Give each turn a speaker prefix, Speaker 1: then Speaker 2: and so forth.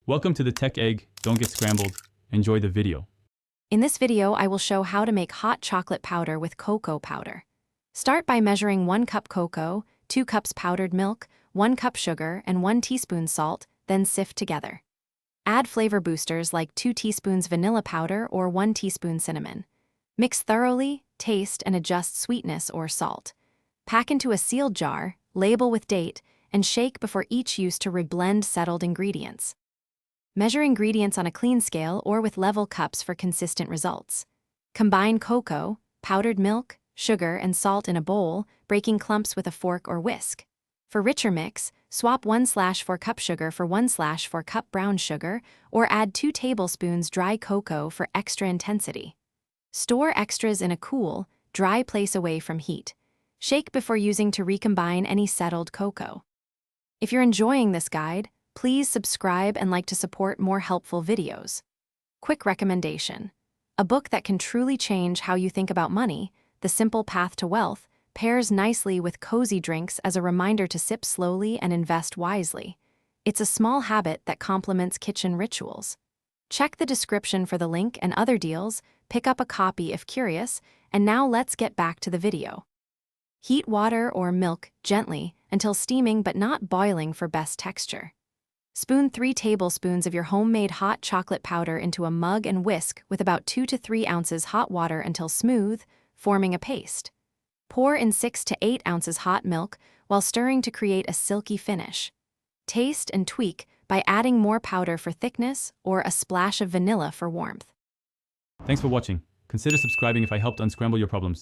Speaker 1: Welcome to the Tech Egg. Don't get scrambled. Enjoy the video.
Speaker 2: In this video, I will show how to make hot chocolate powder with cocoa powder. Start by measuring 1 cup cocoa, 2 cups powdered milk, 1 cup sugar, and 1 teaspoon salt, then sift together. Add flavor boosters like 2 teaspoons vanilla powder or 1 teaspoon cinnamon. Mix thoroughly, taste, and adjust sweetness or salt. Pack into a sealed jar, label with date, and shake before each use to reblend settled ingredients. Measure ingredients on a clean scale or with level cups for consistent results. Combine cocoa, powdered milk, sugar, and salt in a bowl, breaking clumps with a fork or whisk. For richer mix, swap 1/4 cup sugar for 1/4 cup brown sugar, or add 2 tablespoons dry cocoa for extra intensity. Store extras in a cool, dry place away from heat. Shake before using to recombine any settled cocoa. If you're enjoying this guide, please subscribe and like to support more helpful videos. Quick recommendation. A book that can truly change how you think about money, The Simple Path to Wealth, pairs nicely with cozy drinks as a reminder to sip slowly and invest wisely. It's a small habit that complements kitchen rituals. Check the description for the link and other deals, pick up a copy if curious, and now let's get back to the video. Heat water or milk gently until steaming but not boiling for best texture. Spoon 3 tablespoons of your homemade hot chocolate powder into a mug and whisk with about 2 to 3 ounces hot water until smooth, forming a paste. Pour in 6 to 8 ounces hot milk while stirring to create a silky finish. Taste and tweak by adding more powder for thickness or a splash of vanilla for warmth.
Speaker 1: Thanks for watching. Consider subscribing if I helped unscramble your problems.